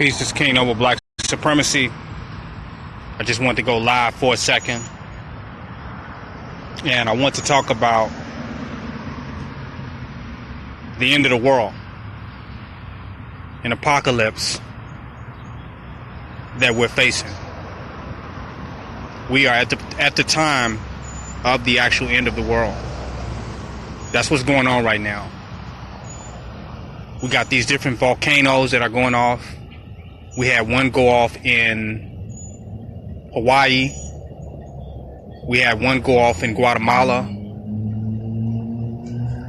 Peace, this is King Noble Black Supremacy. I just want to go live for a second. And I want to talk about the end of the world, an apocalypse that we're facing. We are at the time of the actual end of the world. That's what's going on right now. We got these different volcanoes that are going off. We had one go off in Hawaii. We had one go off in Guatemala.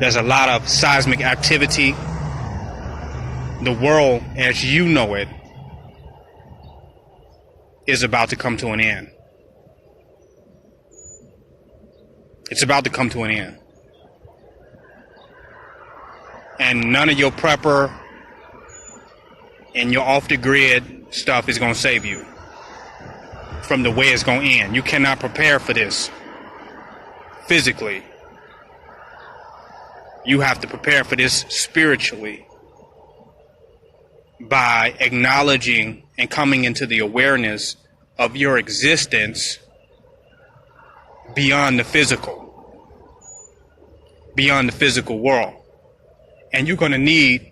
There's a lot of seismic activity. The world, as you know it, is about to come to an end. It's about to come to an end. And none of your prepper and your off-the-grid stuff is going to save you from the way it's going to end. You cannot prepare for this physically. You have to prepare for this spiritually by acknowledging and coming into the awareness of your existence beyond the physical world. And you're going to need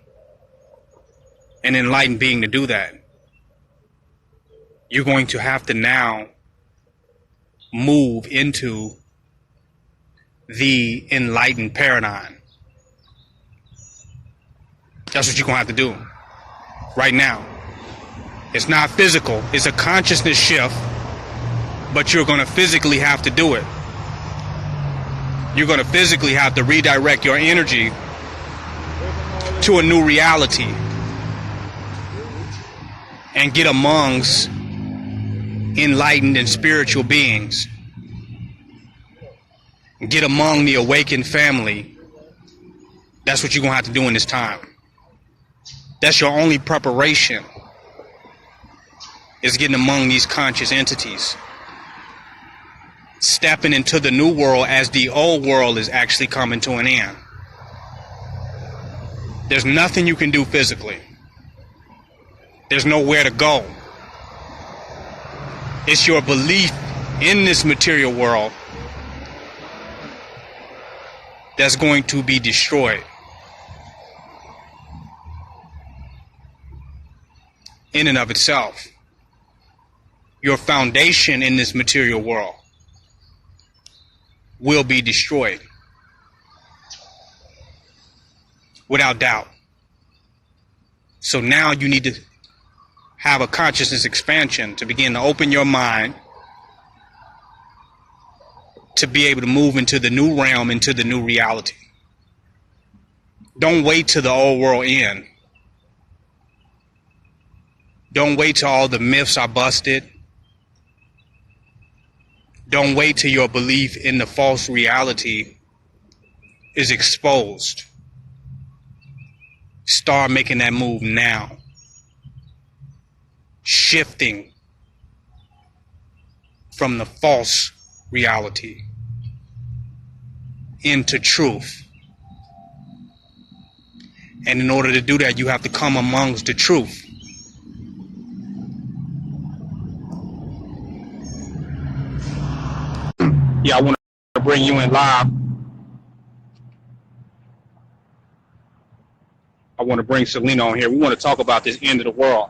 an enlightened being to do that. You're going to have to now move into the enlightened paradigm. That's what you're going to have to do right now. It's not physical. It's a consciousness shift, but you're going to physically have to do it. You're going to physically have to redirect your energy to a new reality and get amongst enlightened and spiritual beings. Get among the awakened family. That's what you're going to have to do in this time. That's your only preparation, is getting among these conscious entities. Stepping into the new world as the old world is actually coming to an end. There's nothing you can do physically. There's nowhere to go. It's your belief in this material world that's going to be destroyed. In and of itself. Your foundation in this material world will be destroyed. Without doubt. So now you need to have a consciousness expansion to begin to open your mind to be able to move into the new realm, into the new reality. Don't wait till the old world ends. Don't wait till all the myths are busted. Don't wait till your belief in the false reality is exposed. Start making that move now. Shifting from the false reality into truth. And in order to do that, you have to come amongst the truth. Yeah, I want to bring you in live. I want to bring Selena on here. We want to talk about this end of the world.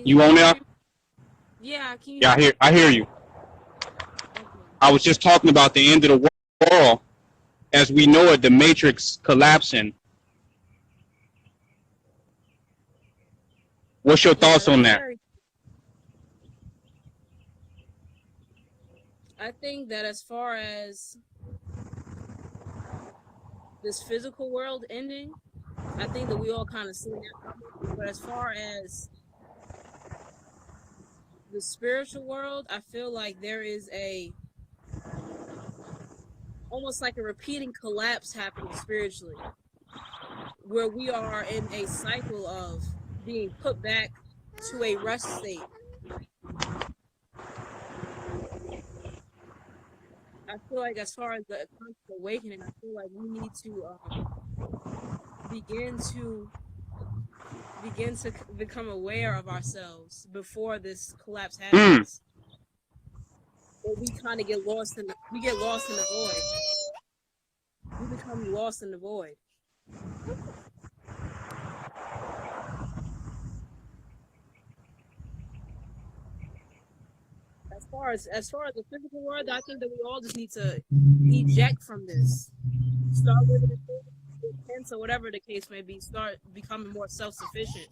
You on there? Yeah, can you yeah, I hear you. I was just talking about the end of the world as we know it, the matrix collapsing. What's your thoughts on that? I think that as far as this physical world ending, I think that we all kind of see that. But as far as the spiritual world, I feel like there is almost like a repeating collapse happening spiritually, where we are in a cycle of being put back to a rest state. I feel like as far as the conscious awakening, I feel like we need to begin to become aware of ourselves before this collapse happens. Or we kind of get lost in the void. We become lost in the void. As far as the physical world, I think that we all just need to eject from this. Start living in tents or whatever the case may be. Start becoming more self-sufficient.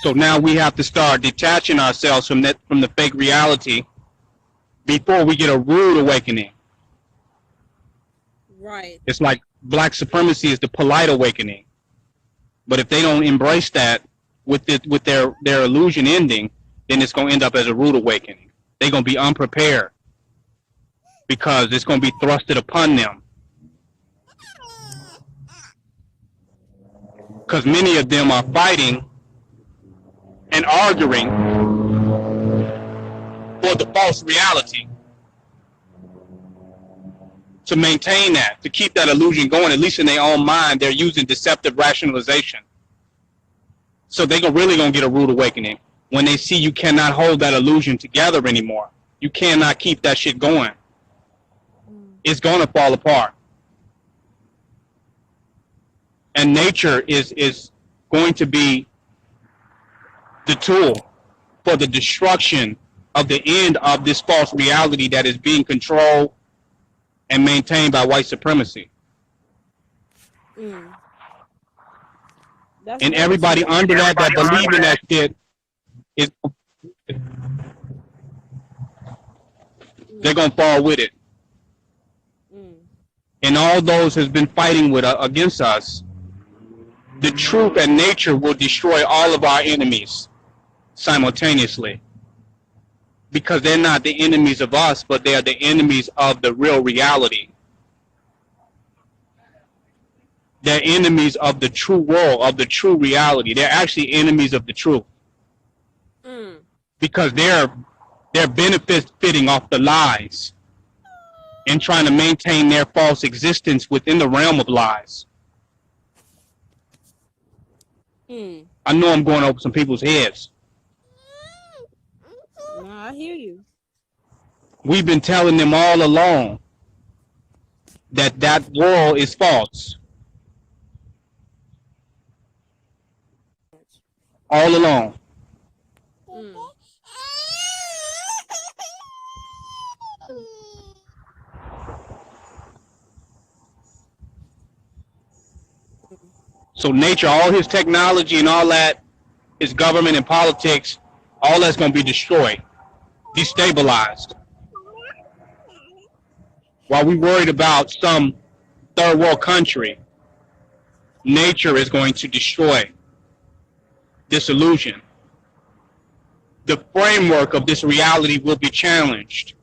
So now we have to start detaching ourselves from the fake reality before we get a rude awakening. Right. It's like black supremacy is the polite awakening. But if they don't embrace that with their illusion ending, then it's going to end up as a rude awakening. They're going to be unprepared because it's going to be thrusted upon them. Because many of them are fighting and arguing for the false reality. To maintain that, to keep that illusion going, at least in their own mind, they're using deceptive rationalization. So they're really going to get a rude awakening when they see you cannot hold that illusion together anymore. You cannot keep that shit going. It's going to fall apart. And nature is going to be the tool for the destruction of the end of this false reality that is being controlled and maintained by white supremacy. And everybody under that believe in that shit is they're gonna fall with it. And all those who's been fighting with against us, the truth and nature will destroy all of our enemies simultaneously. Because they're not the enemies of us, but they are the enemies of the real reality. They're enemies of the true world, of the true reality. They're actually enemies of the truth. Because they're benefiting off the lies and trying to maintain their false existence within the realm of lies. I know I'm going over some people's heads. No, I hear you. We've been telling them all along that that world is false. All along. So nature, all his technology and all that, his government and politics, all that's going to be destroyed, destabilized. While we worried about some third world country, nature is going to destroy this illusion. The framework of this reality will be challenged.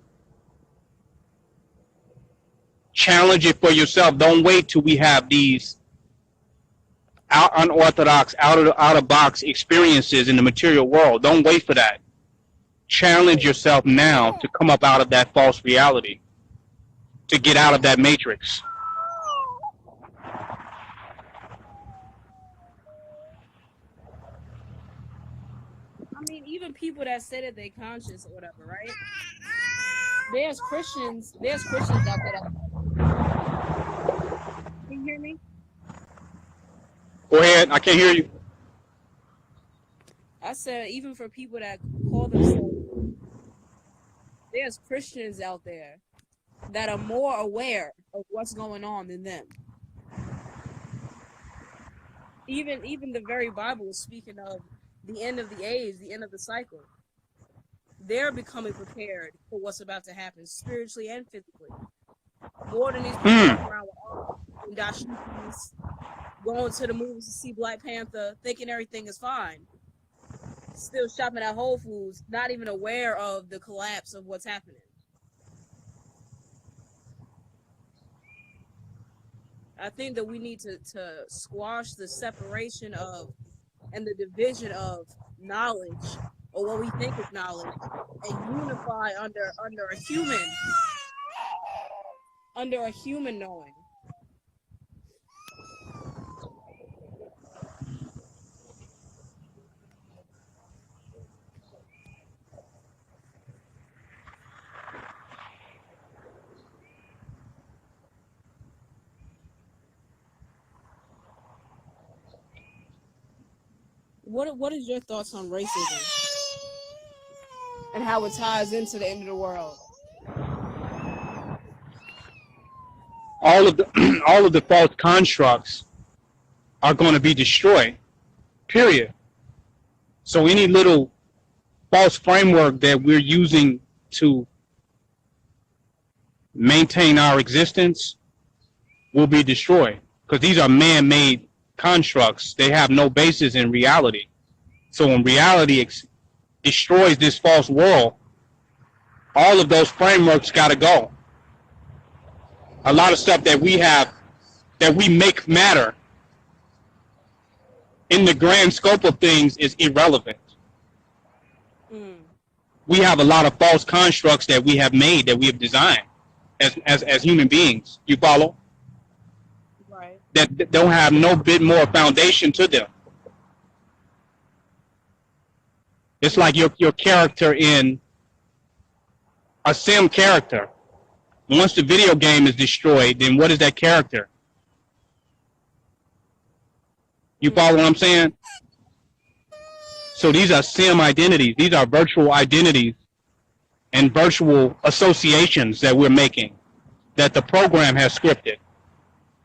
Challenge it for yourself. Don't wait till we have these unorthodox, out-of-box experiences in the material world. Don't wait for that. Challenge yourself now to come up out of that false reality, to get out of that matrix. I mean, even people that say that they're conscious or whatever, right? There's Christians out there. Can you hear me? Go ahead. I can't hear you. I said, even for people that call themselves, there's Christians out there that are more aware of what's going on than them. Even the very Bible is speaking of the end of the age, the end of the cycle. They're becoming prepared for what's about to happen, spiritually and physically. More than these people walking around with dashikis, going to the movies to see Black Panther, thinking everything is fine. Still shopping at Whole Foods, not even aware of the collapse of what's happening. I think that we need to squash the separation of and the division of knowledge or what we think is knowledge, and unify under a human knowing. What is your thoughts on racism and how it ties into the end of the world? All of the false constructs are going to be destroyed. Period. So any little false framework that we're using to maintain our existence will be destroyed, because these are man-made constructs. They have no basis in reality. So when reality destroys this false world, all of those frameworks got to go. A lot of stuff that we have, that we make matter, in the grand scope of things, is irrelevant. We have a lot of false constructs that we have made, that we have designed as human beings. You follow? Right. That don't have no bit more foundation to them. It's like your character in a sim character. Once the video game is destroyed, then what is that character? You follow what I'm saying? So these are sim identities. These are virtual identities and virtual associations that we're making, that the program has scripted.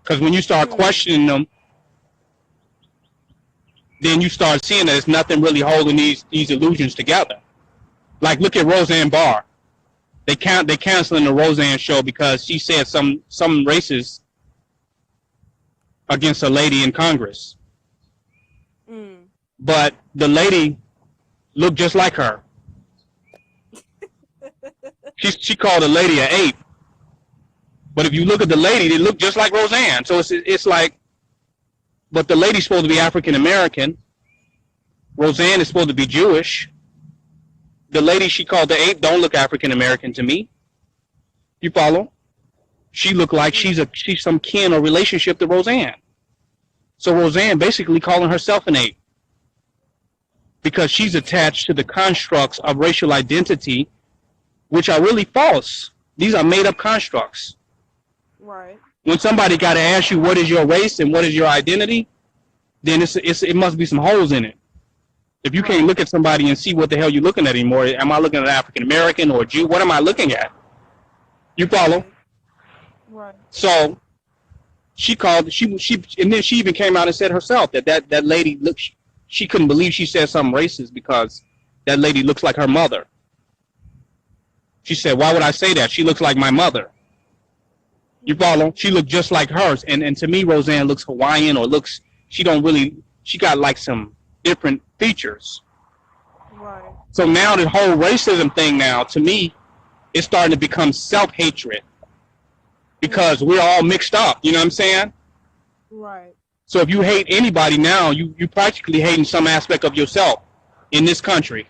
Because when you start questioning them, then you start seeing that there's nothing really holding these illusions together. Like, look at Roseanne Barr. They canceling the Roseanne show because she said some racist against a lady in Congress. But the lady looked just like her. She called the lady an ape. But if you look at the lady, they look just like Roseanne. So it's like, but the lady's supposed to be African American. Roseanne is supposed to be Jewish. The lady she called the ape don't look African American to me. You follow? She looked like she's some kin or relationship to Roseanne. So Roseanne basically calling herself an ape, because she's attached to the constructs of racial identity, which are really false. These are made up constructs. Right. When somebody got to ask you what is your race and what is your identity, then it must be some holes in it. If you can't look at somebody and see what the hell you're looking at anymore, am I looking at African American or Jew? What am I looking at? You follow? Right. So she and then she even came out and said herself that lady looked. She couldn't believe she said something racist because that lady looks like her mother. She said, "Why would I say that? She looks like my mother." You follow? She looked just like hers, and to me, Roseanne looks Hawaiian, or she got like some different features. Right. So now the whole racism thing now, to me, is starting to become self-hatred, because we're all mixed up. You know what I'm saying? Right. So if you hate anybody now, you practically hating some aspect of yourself in this country,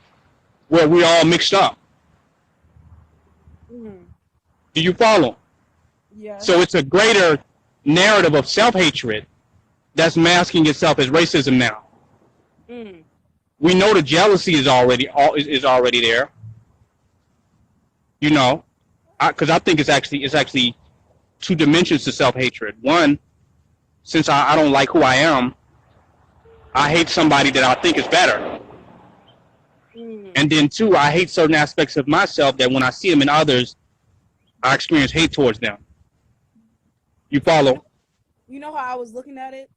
where we're all mixed up. Do you follow? Yeah. So it's a greater narrative of self-hatred that's masking itself as racism now. We know the jealousy is already there. You know, because I think it's actually two dimensions to self-hatred. One, since I don't like who I am, I hate somebody that I think is better. And then two, I hate certain aspects of myself that when I see them in others, I experience hate towards them. You follow? You know how I was looking at it?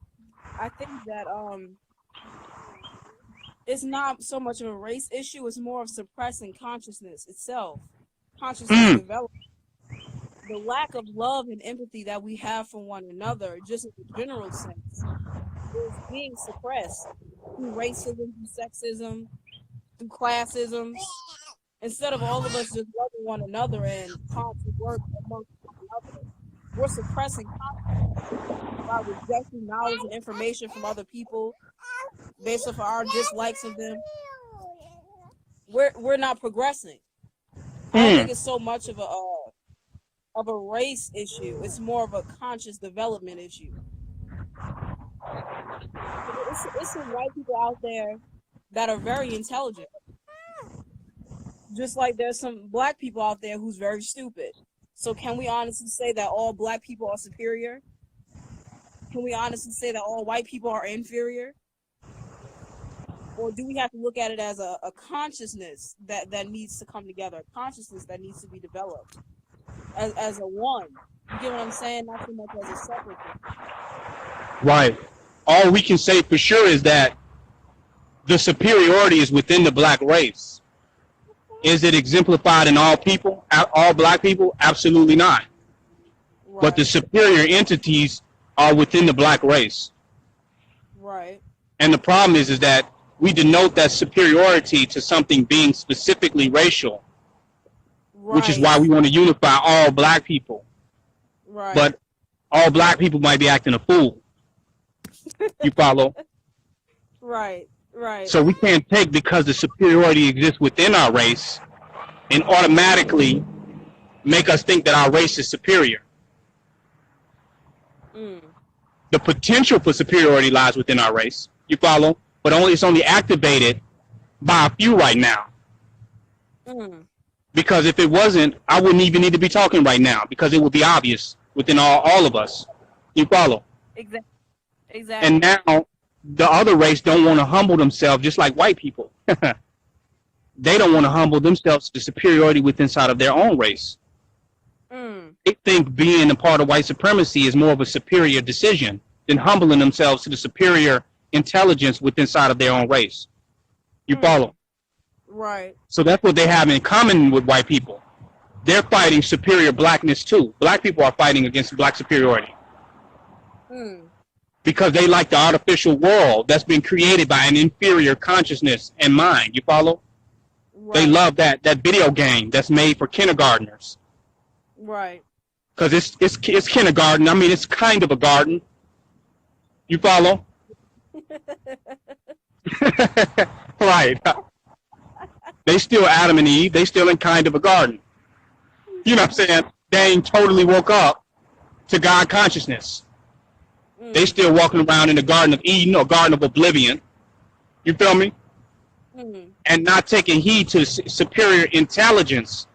I think that it's not so much of a race issue, it's more of suppressing consciousness itself. Consciousness development. The lack of love and empathy that we have for one another, just in a general sense, is being suppressed through racism, through sexism, through classism. Instead of all of us just loving one another and constant work amongst one another, we're suppressing consciousness by rejecting knowledge and information from other people based off of our dislikes of them. we're not progressing. I don't think it's so much of a race issue. It's more of a conscious development issue. It's some white people out there that are very intelligent. Just like there's some black people out there who's very stupid. So can we honestly say that all black people are superior? Can we honestly say that all white people are inferior? Or do we have to look at it as a consciousness that needs to come together, a consciousness that needs to be developed as a one? You get what I'm saying? Not so much as a separate thing. Right. All we can say for sure is that the superiority is within the black race. Is it exemplified in all people, all black people? Absolutely not. Right. But the superior entities are within the black race. Right. And the problem is that we denote that superiority to something being specifically racial, right, which is why we want to unify all black people. Right. But all black people might be acting a fool. You follow? Right, right. So we can't take because the superiority exists within our race and automatically make us think that our race is superior. The potential for superiority lies within our race. You follow? But it's only activated by a few right now. Because if it wasn't, I wouldn't even need to be talking right now because it would be obvious within all of us. You follow? Exactly. And now the other race don't want to humble themselves just like white people. They don't want to humble themselves to superiority within inside of their own race. They think being a part of white supremacy is more of a superior decision than humbling themselves to the superior intelligence within inside of their own race. You follow? Right. So that's what they have in common with white people. They're fighting superior blackness too. Black people are fighting against black superiority. Because they like the artificial world that's been created by an inferior consciousness and mind. You follow? Right. They love that video game that's made for kindergartners. Right. Because it's kindergarten. I mean, it's kind of a garden. You follow? Right. They still Adam and Eve. They still in kind of a garden. You know what I'm saying? They ain't totally woke up to God consciousness. They still walking around in the Garden of Eden or Garden of Oblivion. You feel me? And not taking heed to superior intelligence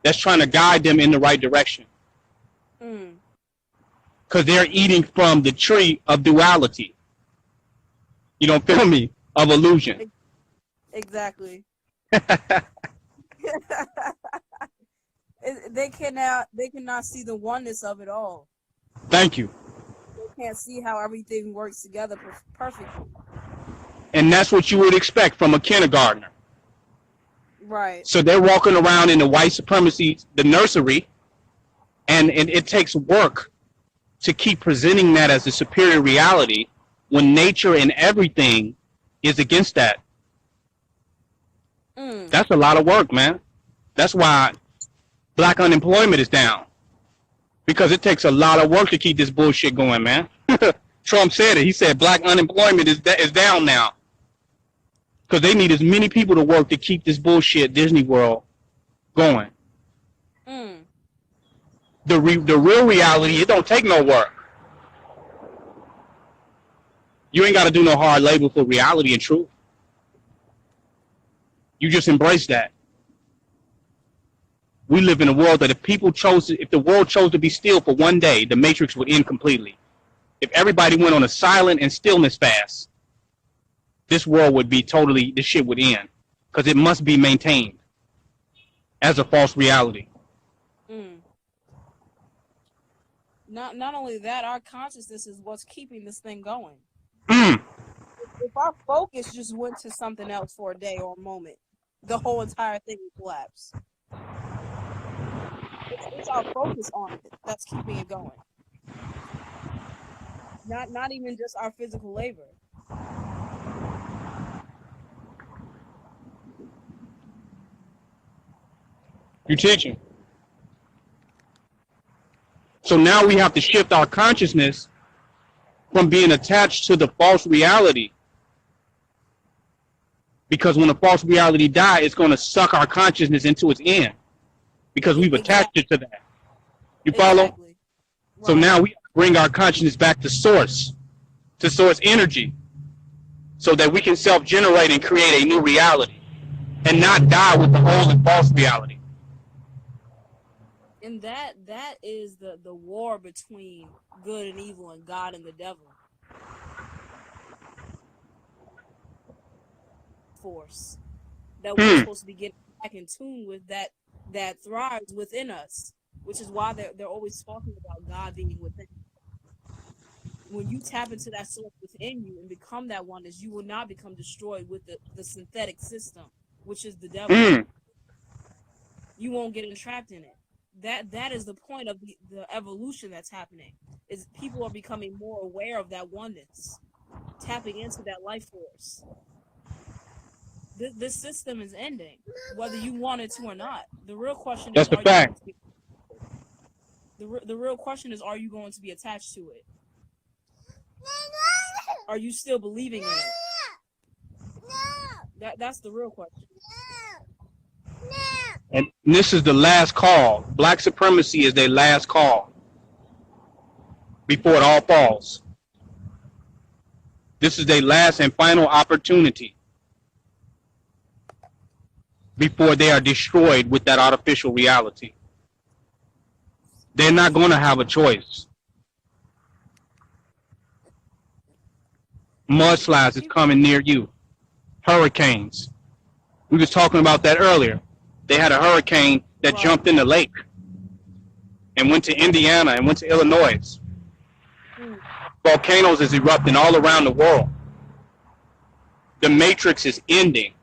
that's trying to guide them in the right direction. Because they're eating from the tree of duality. You don't feel me? Of illusion. Exactly. They cannot see the oneness of it all. Thank you. They can't see how everything works together perfectly. And that's what you would expect from a kindergartner. Right. So they're walking around in the white supremacy, the nursery, and it takes work to keep presenting that as a superior reality when nature and everything is against that. That's a lot of work, man. That's why black unemployment is down. Because it takes a lot of work to keep this bullshit going, man. Trump said it. He said black unemployment is down now. Because they need as many people to work to keep this bullshit Disney World going. The real reality, it don't take no work. You ain't got to do no hard labor for reality and truth. You just embrace that. We live in a world that if the world chose to be still for one day, the matrix would end completely. If everybody went on a silent and stillness fast, this world would be this shit would end. Because it must be maintained as a false reality. Not only that, our consciousness is what's keeping this thing going. If our focus just went to something else for a day or a moment, the whole entire thing would collapse. It's our focus on it that's keeping it going. Not even just our physical labor. You're teaching. So now we have to shift our consciousness from being attached to the false reality Because when a false reality dies, it's going to suck our consciousness into its end. Because we've attached it to that. You follow? Exactly. So Right. now we bring our consciousness back to source energy, so that we can self-generate and create a new reality and not die with the old and false reality. And that is the war between good and evil and God and the devil. Force that we're supposed to be getting back in tune with, that thrives within us, which is why they're always talking about God being within. When you tap into that source within you and become that oneness, you will not become destroyed with the synthetic system, which is the devil. You won't get entrapped in it. That is the point of the evolution that's happening, is people are becoming more aware of that oneness, tapping into that life force. This system is ending, whether you want it to or not. The real question is, That's the fact. The real question is, are you going to be attached to it? Are you still believing in it? That's the real question. And this is the last call. Black supremacy is their last call before it all falls. This is their last and final opportunity before they are destroyed with that artificial reality. They're not going to have a choice. Mudslides is coming near you. Hurricanes. We was talking about that earlier. They had a hurricane that jumped in the lake and went to Indiana and went to Illinois. Volcanoes is erupting all around the world. The matrix is ending.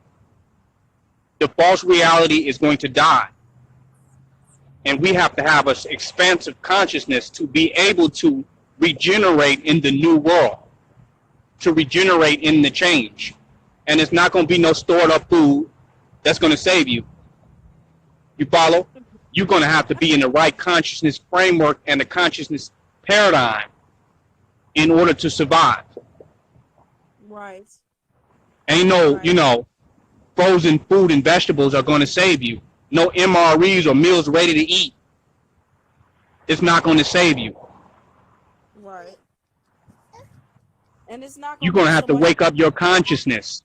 The false reality is going to die. And we have to have an expansive consciousness to be able to regenerate in the new world, to regenerate in the change. And it's not going to be no stored up food that's going to save you. You follow? You're going to have to be in the right consciousness framework and the consciousness paradigm in order to survive. Right. Ain't no, frozen food and vegetables are going to save you. No MREs or meals ready to eat. It's not going to save you. Right. And it's not. You're going to have to wake up your consciousness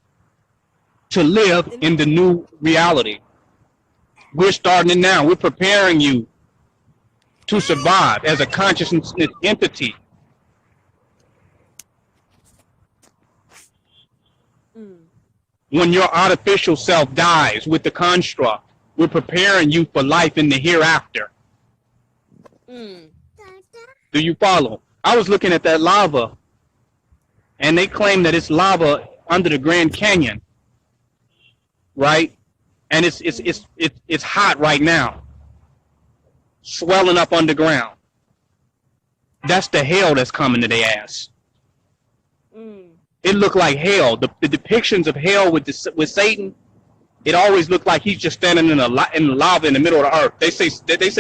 to live in the new reality. We're starting it now. We're preparing you to survive as a consciousness entity. When your artificial self dies with the construct, we're preparing you for life in the hereafter. Do you follow? I was looking at that lava, and they claim that it's lava under the Grand Canyon, right? And it's hot right now, swelling up underground. That's the hell that's coming to their ass. It looked like hell. The depictions of hell with Satan, it always looked like he's just standing in the lava in the middle of the earth. They say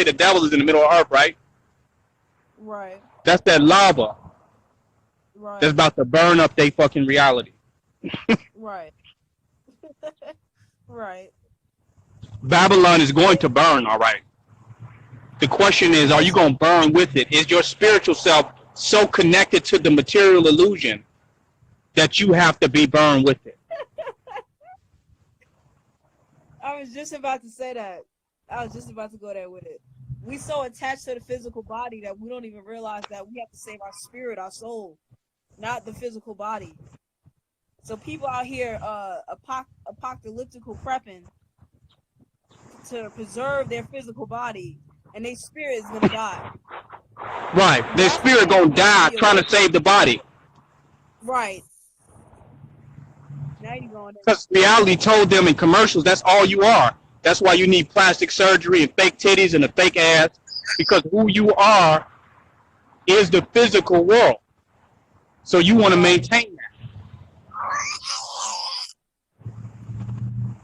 the devil is in the middle of the earth, right? Right. That's that lava. Right. That's about to burn up their fucking reality. Right. Right. Babylon is going to burn, all right. The question is, are you going to burn with it? Is your spiritual self so connected to the material illusion that you have to be burned with it? I was just about to say that. I was just about to go there with it. We so attached to the physical body that we don't even realize that we have to save our spirit, our soul, not the physical body. So people out here apocalyptical prepping to preserve their physical body, and their spirit is gonna die. Right. Their spirit gonna die trying to save the body. Right. Now you're going there. Because reality told them in commercials that's all you are. That's why you need plastic surgery and fake titties and a fake ass, because who you are is the physical world. So you want to maintain that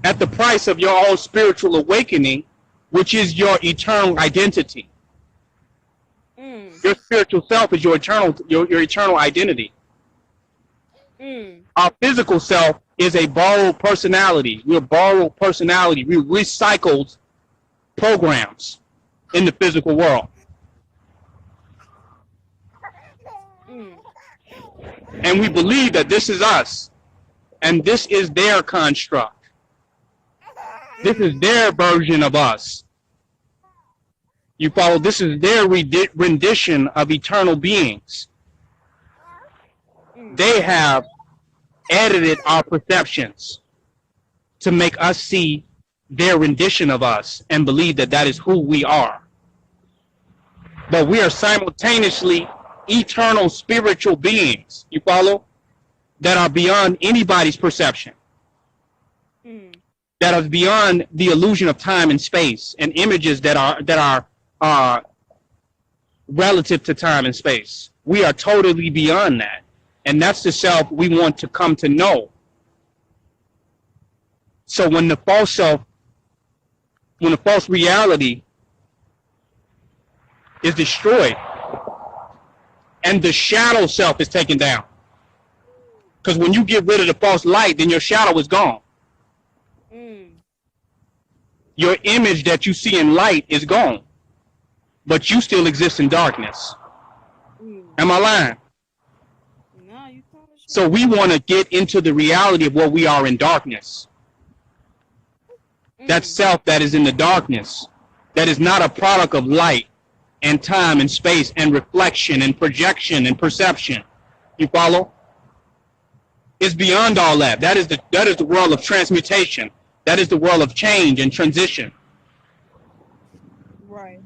at the price of your own spiritual awakening, which is your eternal identity. Your spiritual self is your eternal identity. Our physical self is a borrowed personality. We're borrowed personality. We recycled programs in the physical world. And we believe that this is us. And this is their construct. This is their version of us. You follow? This is their rendition of eternal beings. They have edited our perceptions to make us see their rendition of us and believe that that is who we are. But we are simultaneously eternal spiritual beings, you follow, that are beyond anybody's perception, that are beyond the illusion of time and space and images that are relative to time and space. We are totally beyond that. And that's the self we want to come to know. So when the false self, when the false reality is destroyed and the shadow self is taken down, because when you get rid of the false light, then your shadow is gone. Your image that you see in light is gone, but you still exist in darkness. Am I lying? No, you can't. So we want to get into the reality of what we are in darkness. That self that is in the darkness, that is not a product of light and time and space and reflection and projection and perception. You follow? It's beyond all that. That is the world of transmutation. That is the world of change and transition. Right.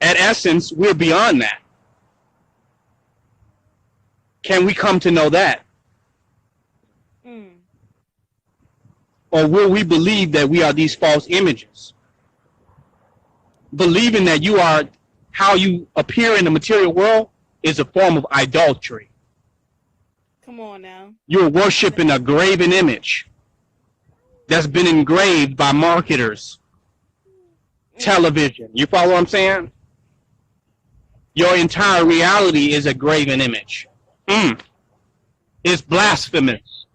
At essence, we're beyond that. Can we come to know that? Or will we believe that we are these false images? Believing that you are how you appear in the material world is a form of idolatry. Come on now. You're worshiping a graven image that's been engraved by marketers, television. You follow what I'm saying? Your entire reality is a graven image. It's blasphemous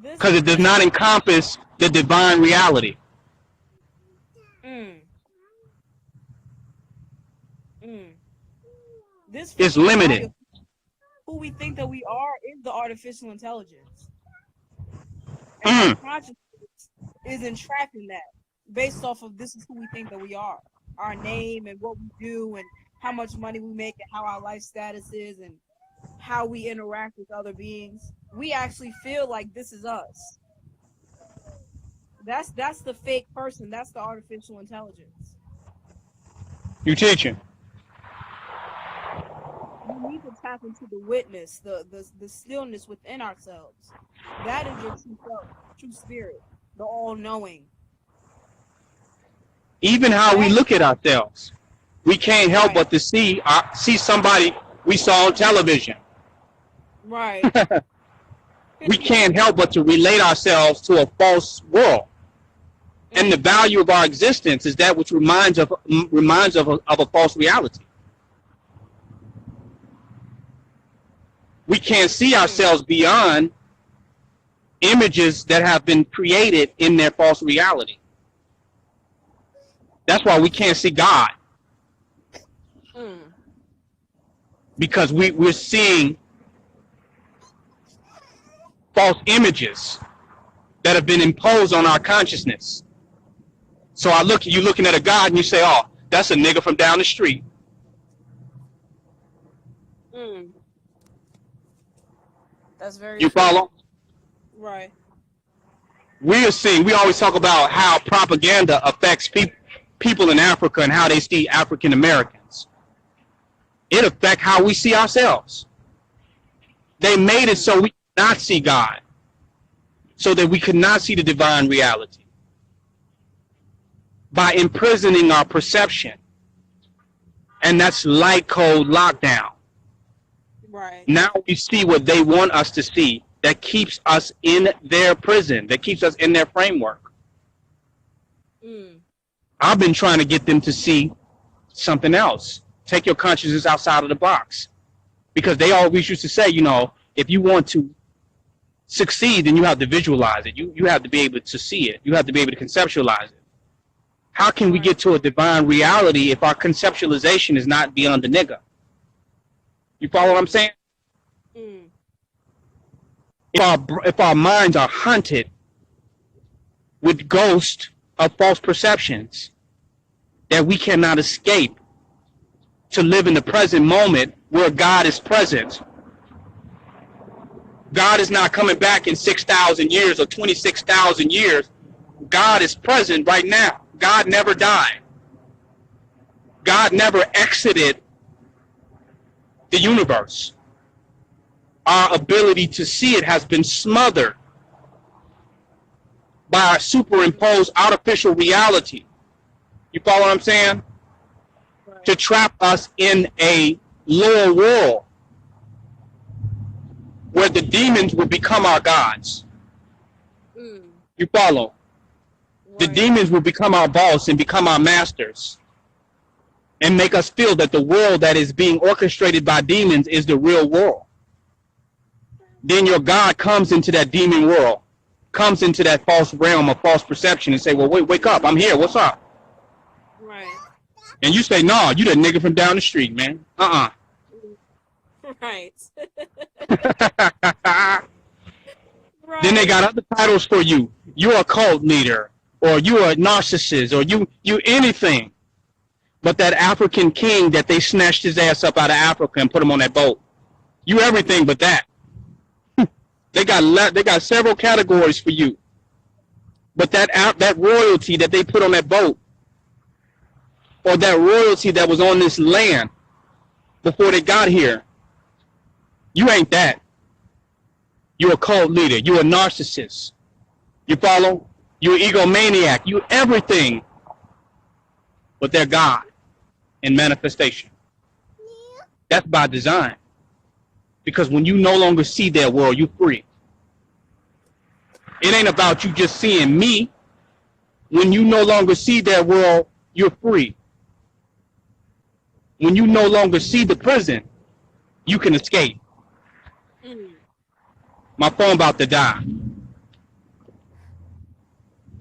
because it does not encompass the divine reality. This is limited. Who we think that we are is the artificial intelligence. And our consciousness is entrapped in that based off of this is who we think that we are. Our name and what we do and how much money we make and how our life status is and how we interact with other beings. We actually feel like this is us. That's the fake person. That's the artificial intelligence. You teaching? We need to tap into the witness, the stillness within ourselves. That is your true self, true spirit, the all-knowing. Even how we look at ourselves, we can't help but to see somebody we saw on television. Right. We can't help but to relate ourselves to a false world. And the value of our existence is that which reminds of a false reality. We can't see ourselves beyond images that have been created in their false reality. That's why we can't see God. Because we're seeing false images that have been imposed on our consciousness. So you're looking at a God and you say, oh, that's a nigga from down the street. That's very You follow? Right. We always talk about how propaganda affects people in Africa and how they see African Americans. It affects how we see ourselves. They made it so we could not see God, so that we could not see the divine reality. By imprisoning our perception. And that's light code lockdown. Right. Now we see what they want us to see that keeps us in their prison, that keeps us in their framework. I've been trying to get them to see something else. Take your consciousness outside of the box. Because they always used to say, if you want to succeed, then you have to visualize it. You have to be able to see it. You have to be able to conceptualize it. How can we get to a divine reality if our conceptualization is not beyond the nigga? You follow what I'm saying? Mm. If our minds are haunted with ghosts of false perceptions that we cannot escape to live in the present moment where God is present. God is not coming back in 6,000 years or 26,000 years. God is present right now. God never died. God never exited the universe. Our ability to see it has been smothered by our superimposed artificial reality. You follow what I'm saying? Right. To trap us in a lower world where the demons will become our gods. Mm. You follow? The Right. demons will become our boss and become our masters and make us feel that the world that is being orchestrated by demons is the real world. Then your God comes into that demon world, comes into that false realm of false perception and say, well, wake up. I'm here. What's up? Right. And you say, no, you the nigga from down the street, man. Right. Right. Then they got other titles for you. You're a cult leader, or you're a narcissist, or you anything. But that African king that they snatched his ass up out of Africa and put him on that boat. You everything but that. They got several categories for you. But that royalty that they put on that boat, or that royalty that was on this land before they got here, you ain't that. You're a cult leader. You're a narcissist. You follow? You're an egomaniac. You're everything but they're God in manifestation. That's by design. Because when you no longer see their world, you're free. It ain't about you just seeing me. When you no longer see their world, you're free. When you no longer see the prison, you can escape. Mm. My phone about to die.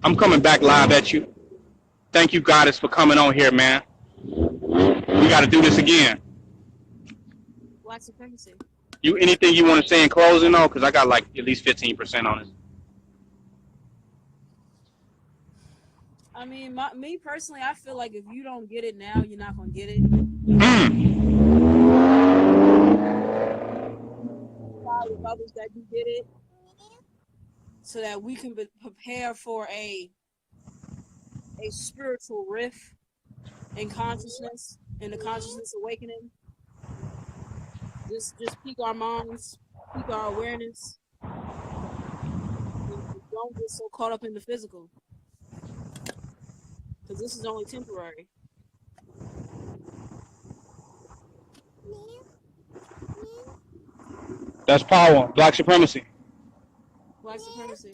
I'm coming back live at you. Thank you, Goddess, for coming on here, man. We got to do this again. Black supremacy. Anything you want to say in closing, though? Because I got like at least 15% on it. I mean, me personally, I feel like if you don't get it now, you're not gonna get it. Follow with others that do get it, so that we can prepare for a spiritual rift in consciousness, in the consciousness awakening. Just peak our minds, peak our awareness. Don't get so caught up in the physical, because this is only temporary. That's power. Black supremacy. Black supremacy.